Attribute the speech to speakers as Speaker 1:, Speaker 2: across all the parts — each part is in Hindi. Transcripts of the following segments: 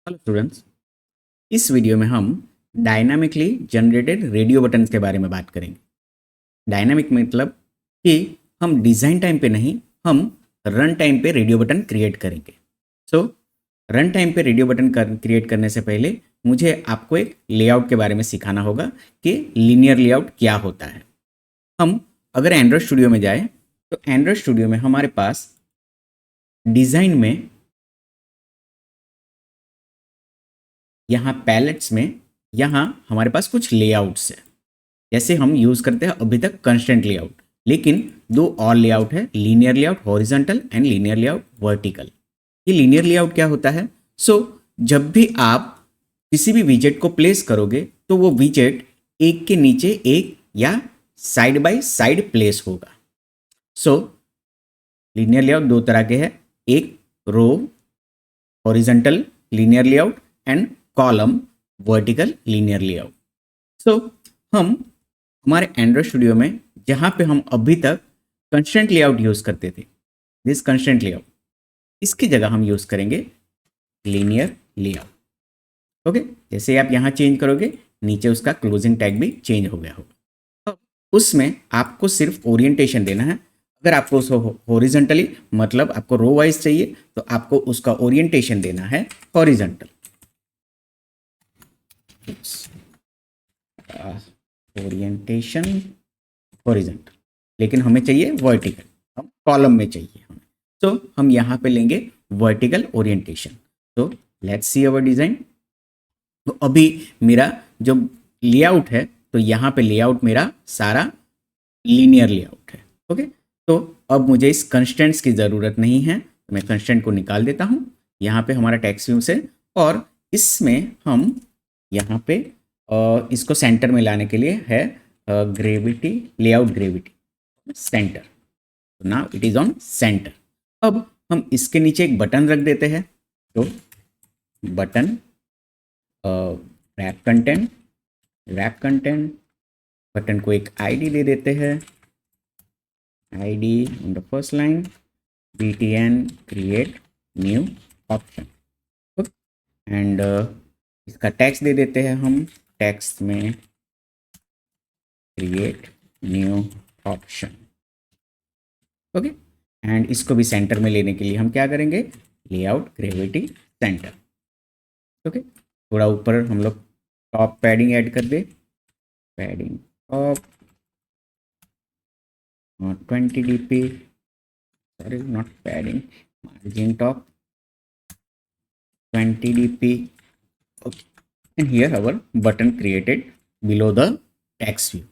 Speaker 1: हेलो स्टूडेंट्स, इस वीडियो में हम डायनामिकली जनरेटेड रेडियो बटन के बारे में बात करेंगे। डायनामिक मतलब कि हम डिज़ाइन टाइम पे नहीं, हम रन टाइम पे रेडियो बटन क्रिएट करेंगे। सो रन टाइम पे रेडियो बटन क्रिएट करने से पहले मुझे आपको एक लेआउट के बारे में सिखाना होगा कि लीनियर लेआउट क्या होता है। हम अगर एंड्रॉयड स्टूडियो में जाए तो एंड्रॉयड स्टूडियो में हमारे पास डिज़ाइन में यहाँ पैलेट्स में यहाँ हमारे पास कुछ लेआउट्स है। जैसे हम यूज़ करते हैं अभी तक कंस्ट्रेंट लेआउट, लेकिन दो और लेआउट है, linear layout horizontal and linear layout vertical. ये लीनियर लेआउट क्या होता है? जब भी आप किसी भी विजेट को प्लेस करोगे तो वो विजेट एक के नीचे एक या साइड बाय साइड प्लेस होगा। लीनियर लेआउट दो तरह के हैं, एक row horizontal linear layout and column vertical linear layout. हम हमारे एंड्रॉयड स्टूडियो में जहाँ पे हम अभी तक कंस्ट्रेंट लेआउट यूज़ करते थे, दिस कंस्ट्रेंट लेआउट, इसकी जगह हम यूज़ करेंगे लीनियर लेआउट। ओके, जैसे आप यहाँ चेंज करोगे नीचे उसका क्लोजिंग टैग भी चेंज हो गया होगा। अब उसमें आपको सिर्फ ओरिएंटेशन देना है। अगर आपको उसको हॉरिजॉन्टली मतलब आपको रो वाइज चाहिए तो आपको उसका ओरिएंटेशन देना है हॉरिजॉन्टल। ओरिएंटेशन हॉरिजॉन्टल, लेकिन हमें चाहिए वर्टिकल, हम कॉलम में चाहिए हमें। हम यहाँ पे लेंगे vertical orientation. Let's see our design. तो अभी मेरा जो लेआउट है, तो यहाँ पे लेआउट मेरा सारा लीनियर लेआउट है। ओके, तो अब मुझे इस कंस्ट्रेंट्स की ज़रूरत नहीं है, तो मैं कंस्ट्रेंट को निकाल देता हूँ यहाँ पे हमारा टेक्स्ट व्यू से। और इसमें हम यहाँ पे इसको सेंटर में लाने के लिए है ग्रेविटी, लेआउट ग्रेविटी सेंटर। तो now it is on centre. अब हम इसके नीचे एक बटन रख देते हैं। तो बटन रैप कंटेंट बटन को एक आईडी दे देते हैं, ID on the first line btn create new option. And इसका टेक्स्ट दे देते हैं हम, टेक्स्ट में create new option. Okay, and इसको भी सेंटर में लेने के लिए हम क्या करेंगे, लेआउट ग्रेविटी सेंटर। ओके, थोड़ा ऊपर हम लोग टॉप पैडिंग ऐड कर दे, padding top 20 dp, sorry not padding, margin top 20 dp। Okay, and here our button created below the text view.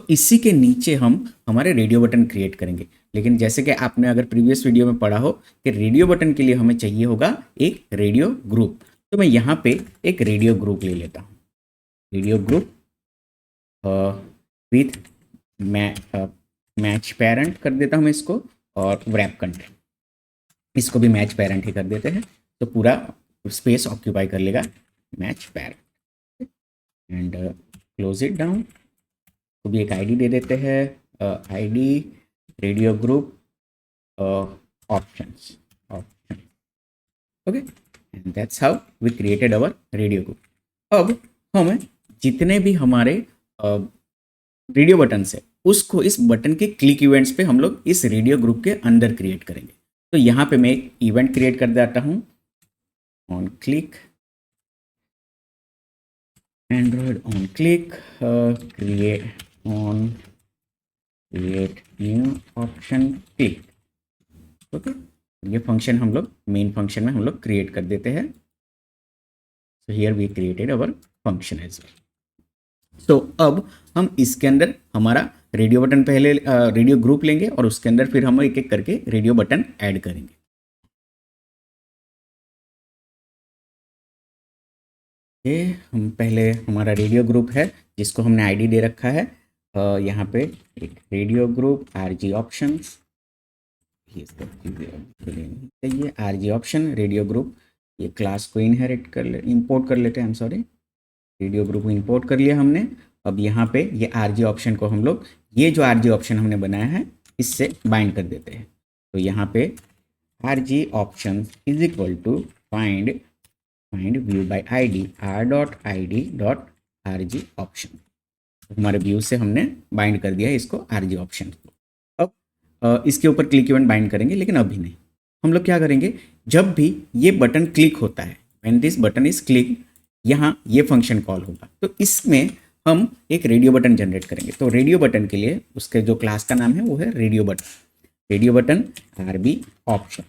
Speaker 1: इसी के नीचे हम हमारे रेडियो बटन क्रिएट करेंगे। लेकिन जैसे कि आपने अगर प्रीवियस वीडियो में पढ़ा हो कि रेडियो बटन के लिए हमें चाहिए होगा एक रेडियो ग्रुप। तो मैं यहाँ पे एक रेडियो ग्रुप ले लेता हूँ, radio group with match parent कर देता हूँ इसको, और रैप कंटेंट इसको भी मैच पेरेंट ही कर देते हैं, तो पूरा स्पेस ऑक्यूपाई कर लेगा match parent. And close it down. तो भी एक आईडी दे देते हैं, ID radio group options. Okay, and that's how we created our radio group. अब हम जितने भी हमारे रेडियो बटन है उसको इस बटन के क्लिक इवेंट्स पे हम लोग इस रेडियो ग्रुप के अंदर क्रिएट करेंगे। तो यहाँ पे मैं एक इवेंट क्रिएट कर देता हूँ, on click, Android on click, create on create new option click. Okay, ये फंक्शन हम लोग मेन फंक्शन में हम लोग क्रिएट कर देते हैं। So here we created our function as well. तो अब हम इसके अंदर हमारा रेडियो बटन पहले रेडियो ग्रुप लेंगे और उसके अंदर फिर हम एक एक करके रेडियो बटन ऐड करेंगे। ये हम पहले हमारा रेडियो ग्रुप है जिसको हमने आईडी दे रखा है, यहाँ पे एक रेडियो ग्रुप आरजी ऑप्शंस, ये सब चीज़ें चाहिए। आरजी ऑप्शन रेडियो ग्रुप, ये क्लास को इनहेरिट कर ले, इंपोर्ट कर लेते हैं, हम सॉरी, रेडियो ग्रुप को इंपोर्ट कर लिया हमने। अब यहाँ पे ये आरजी ऑप्शन को हम लोग, ये जो आरजी ऑप्शन हमने बनाया है इससे बाइंड कर देते हैं। तो यहाँ पे RG option is equal to find find view by ID r.id.rg option. हमारे व्यू से हमने बाइंड कर दिया है इसको rg ऑप्शन को। अब इसके ऊपर क्लिक इवेंट बाइंड करेंगे, लेकिन अभी नहीं। हम लोग क्या करेंगे, जब भी ये बटन क्लिक होता है, when this button is click, यहाँ ये फंक्शन कॉल होगा, तो इसमें हम एक रेडियो बटन जनरेट करेंगे। तो रेडियो बटन के लिए उसके जो क्लास का नाम है वो है radio button. Radio button RB option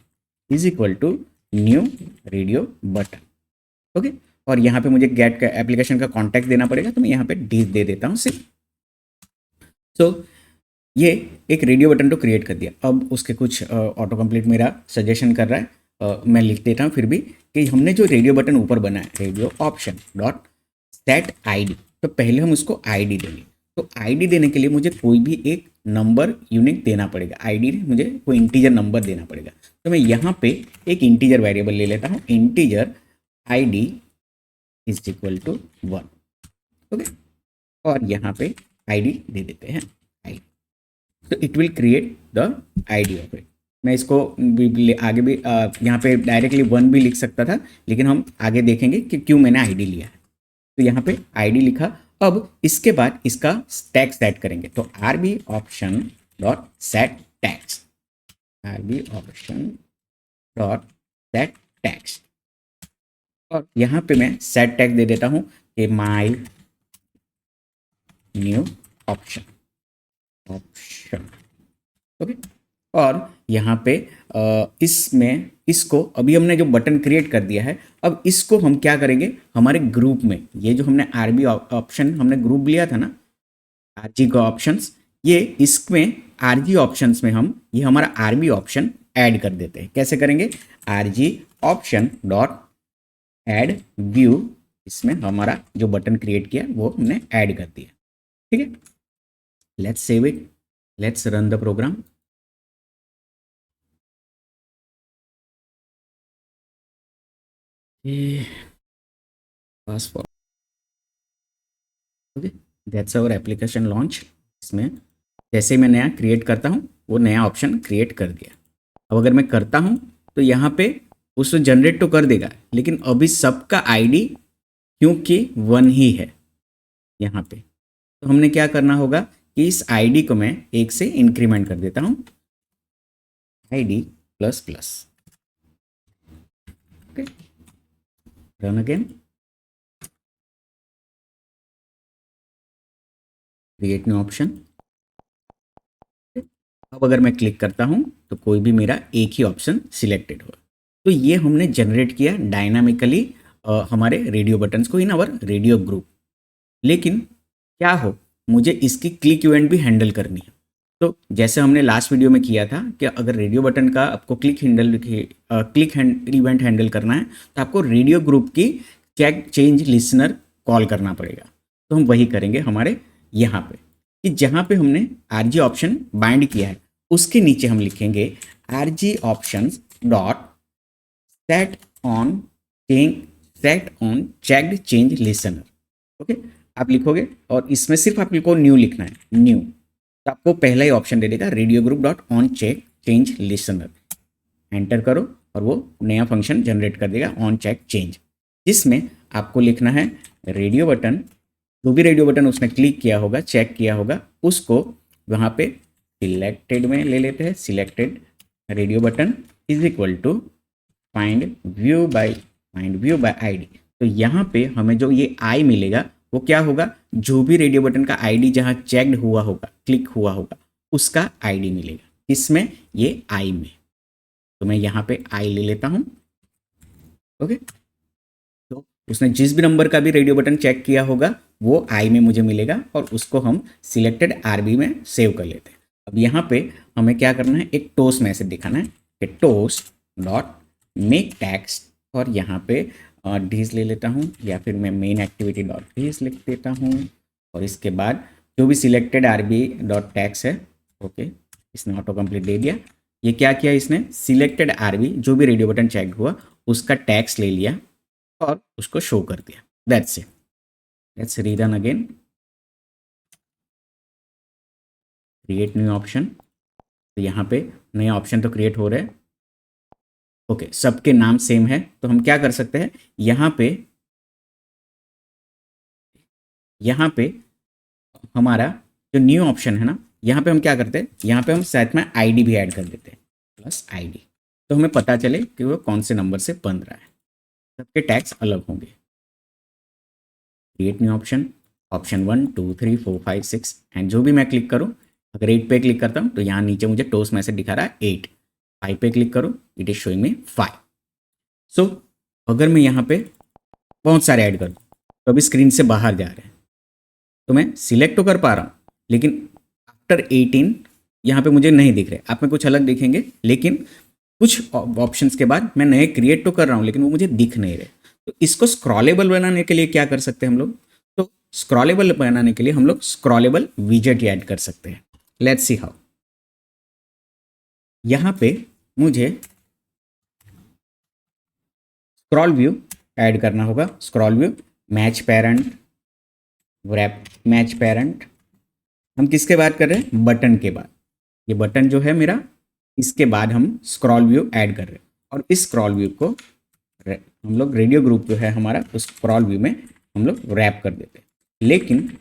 Speaker 1: is equal to new radio button. Okay, और यहाँ पे मुझे गेट का एप्लीकेशन का कॉन्टैक्ट देना पड़ेगा, तो मैं यहाँ पे डिस दे देता हूँ सिर्फ। सो ये एक रेडियो बटन तो क्रिएट कर दिया। अब उसके कुछ ऑटो कंप्लीट मेरा सजेशन कर रहा है, मैं लिख देता हूँ फिर भी कि हमने जो रेडियो बटन ऊपर बनाया radio option dot set ID, तो पहले हम उसको आईडी देंगे। तो आईडी देने के लिए मुझे कोई भी एक नंबर यूनिक देना पड़ेगा। आईडी मुझे कोई इंटीजर नंबर देना पड़ेगा। तो मैं यहाँ पे एक इंटीजर वेरिएबल ले लेता हूँ, integer ID is equal to 1। Okay, और यहाँ पे आईडी दे देते हैं आईडी, तो it will create the ID of it. मैं इसको आगे भी यहाँ पे डायरेक्टली 1 भी लिख सकता था, लेकिन हम आगे देखेंगे कि क्यों मैंने आईडी लिया है। तो यहाँ पे आईडी लिखा। अब इसके बाद इसका टैक्स सेट करेंगे, तो RB option dot set text, RB option dot set text, और यहाँ पे मैं सेट टैग दे देता हूँ कि my new option option. Okay, और यहाँ पे इसमें इसको अभी हमने जो बटन क्रिएट कर दिया है, अब इसको हम क्या करेंगे, हमारे ग्रुप में ये जो हमने आरबी ऑप्शन हमने ग्रुप लिया था ना, आरजी का ऑप्शंस, ये इसमें आरजी ऑप्शंस में हम ये हमारा आरबी ऑप्शन ऐड कर देते हैं। कैसे करेंगे, RG option dot add view, इसमें हमारा जो बटन क्रिएट किया वो हमने ऐड कर दिया। ठीक है, let's save it, let's run the program. Password, okay, that's our application launch. इसमें जैसे ही मैं नया क्रिएट करता हूँ वो नया ऑप्शन क्रिएट कर दिया। अब अगर मैं करता हूँ तो यहाँ पे उसको जनरेट तो कर देगा, लेकिन अभी सबका आईडी क्योंकि 1 ही है यहाँ पे, तो हमने क्या करना होगा कि इस आईडी को मैं 1 से इंक्रीमेंट कर देता हूँ, ID plus plus. Okay, run again, create new option. अब अगर मैं क्लिक करता हूं तो कोई भी मेरा एक ही ऑप्शन सिलेक्टेड हो। तो ये हमने जनरेट किया डायनामिकली हमारे रेडियो बटन्स को इन आवर रेडियो ग्रुप। लेकिन क्या हो, मुझे इसकी क्लिक इवेंट भी हैंडल करनी है। तो जैसे हमने लास्ट वीडियो में किया था कि अगर रेडियो बटन का आपको क्लिक इवेंट हैंडल करना है, तो आपको रेडियो ग्रुप की चेक चेंज लिसनर कॉल करना पड़ेगा। तो हम वही करेंगे हमारे यहाँ पे, कि जहाँ पे हमने आरजी ऑप्शन बाइंड किया है उसके नीचे हम लिखेंगे RG option dot set on checked change listener. Okay, आप लिखोगे और इसमें सिर्फ आपको न्यू लिखना है, न्यू, तो आपको पहला ही ऑप्शन दे देगा radio group dot on check change listener. Enter करो और वो नया फंक्शन जनरेट कर देगा ऑन चेक चेंज, जिसमें आपको लिखना है रेडियो बटन, जो भी रेडियो बटन उसने क्लिक किया होगा, चेक किया होगा, उसको वहाँ पे सिलेक्टेड में ले लेते हैं। Selected radio button is equal to find view by ID. तो यहाँ पे हमें जो ये आई मिलेगा वो क्या होगा, जो भी रेडियो बटन का आईडी जहाँ चेक्ड हुआ होगा, क्लिक हुआ होगा, उसका आईडी मिलेगा। इसमें ये आई में, तो मैं यहाँ पे आई ले लेता हूँ। ओके, तो उसने जिस भी नंबर का भी रेडियो बटन चेक किया होगा वो आई में मुझे मिलेगा, और उसको हम सिलेक्टेड आरबी में सेव कर लेते हैं। अब यहाँ पे हमें क्या करना है, एक टोस्ट मैसेज दिखाना है कि टोस्ट डॉट मेक टैक्स, और यहाँ पे डीज ले लेता हूँ, या फिर मैं मेन एक्टिविटी डॉट डीज लिख देता हूँ, और इसके बाद जो भी सिलेक्टेड आरबी डॉट टैक्स है, ओके, इसने ऑटो कंप्लीट दे दिया। ये क्या किया इसने, सिलेक्टेड आरबी जो भी रेडियो बटन चेक हुआ उसका टैक्स ले लिया और उसको शो कर दिया। That's it, let's rerun again, create new option. तो यहाँ पे नया ऑप्शन तो क्रिएट हो रहा है, ओके, सबके नाम सेम है, तो हम क्या कर सकते हैं, यहाँ पे हमारा जो न्यू ऑप्शन है ना, यहाँ पे हम क्या करते हैं, यहाँ पे हम साथ में आईडी भी ऐड कर देते हैं, प्लस आईडी, तो हमें पता चले कि वो कौन से नंबर से बन रहा है, सबके टैग्स अलग होंगे। Create new option, option 1 2 3 4 5 6, and जो भी मैं क्लिक करूँ, अगर 8 पे क्लिक करता हूँ तो यहाँ नीचे मुझे टोस्ट मैसेज दिखा रहा है 8, 5 पे क्लिक करूँ, इट इज शोइंग मी 5। सो अगर मैं यहाँ पे बहुत सारे ऐड करूँ तो अभी स्क्रीन से बाहर जा रहे हैं, तो मैं सिलेक्ट तो कर पा रहा हूँ, लेकिन आफ्टर 18 यहाँ पे मुझे नहीं दिख रहे, आप में कुछ अलग दिखेंगे, लेकिन कुछ ऑप्शंस के बाद मैं नए क्रिएट तो कर रहा हूँ लेकिन वो मुझे दिख नहीं रहे। तो इसको स्क्रॉलेबल बनाने के लिए क्या कर सकते हैं हम लोग, तो स्क्रॉलेबल बनाने के लिए हम लोग स्क्रॉलेबल विजेट ऐड कर सकते हैं। Let's see how. यहाँ पे मुझे स्क्रॉल व्यू ऐड करना होगा, scroll view, match parent, wrap match parent, हम किसके बात कर रहे हैं, बटन के बाद, ये बटन जो है मेरा, इसके बाद हम स्क्रॉल व्यू ऐड कर रहे हैं, और इस स्क्रॉल व्यू को हम लोग रेडियो ग्रुप जो है हमारा, उस स्क्रॉल व्यू में हम लोग रैप कर देते हैं। लेकिन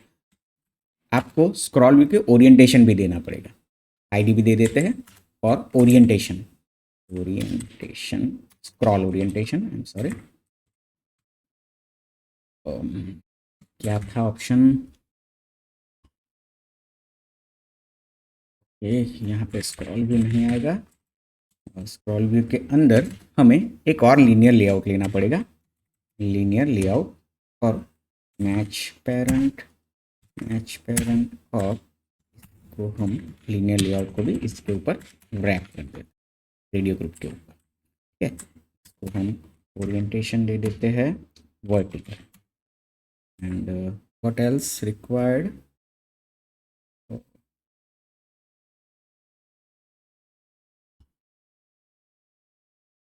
Speaker 1: आपको स्क्रॉल व्यू के ओरिएंटेशन भी देना पड़ेगा, आईडी भी दे देते हैं, और orientation scroll orientation, I am sorry, क्या था ऑप्शन, ये यहाँ पे स्क्रॉल व्यू नहीं आएगा, और स्क्रॉल व्यू के अंदर हमें एक और लीनियर लेआउट लेना पड़ेगा, लीनियर लेआउट, और मैच पेरेंट, और इसको हम लीनियर लेआउट को भी इसके ऊपर रैप कर देते हैं, रेडियो ग्रुप के ऊपर, ठीक है। इसको हम ओरिएंटेशन दे देते हैं vertical, and what else required,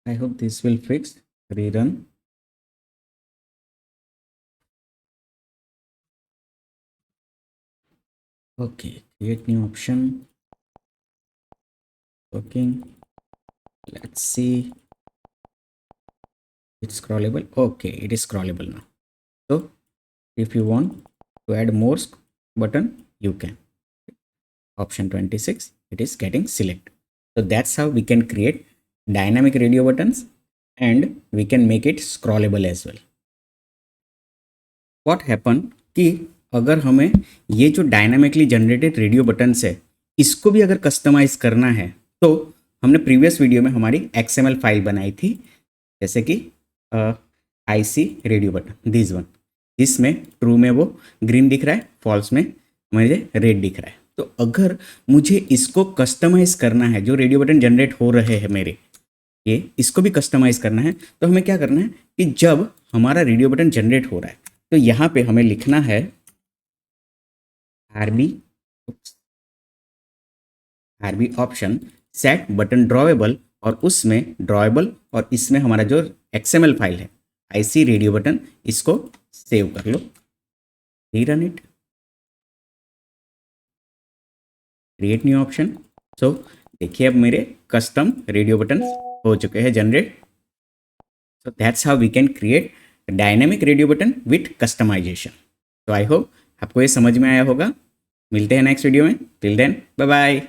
Speaker 1: I hope this will fix, rerun, okay, create new option, working, let's see, it's scrollable, okay, it is scrollable now. So if you want to add more button, you can, option 26, it is getting select. So that's how we can create dynamic radio buttons, and we can make it scrollable as well. What happen कि अगर हमें ये जो डायनामिकली जनरेटेड रेडियो बटन्स है, इसको भी अगर कस्टमाइज करना है, तो हमने प्रीवियस वीडियो में हमारी XML फाइल बनाई थी, जैसे कि IC radio button, this one, जिसमें ट्रू में वो ग्रीन दिख रहा है, फॉल्स में मुझे रेड दिख रहा है। तो अगर मुझे इसको कस्टमाइज करना है, जो रेडियो बटन जनरेट हो रहे हैं मेरे, ये इसको भी कस्टमाइज करना है, तो हमें क्या करना है कि जब हमारा रेडियो बटन जनरेट हो रहा है, तो यहाँ पे हमें लिखना है RB option set button drawable, और उसमें ड्रॉवेबल, और इसमें हमारा जो XML फाइल है IC रेडियो बटन, इसको सेव कर लो, rerun it, create new option. So देखिए अब मेरे कस्टम रेडियो बटन हो चुके हैं generate. So that's how we can create dynamic radio button with customization. तो आई होप आपको ये समझ में आया होगा। मिलते हैं नेक्स्ट वीडियो में, टिल देन बाय बाय।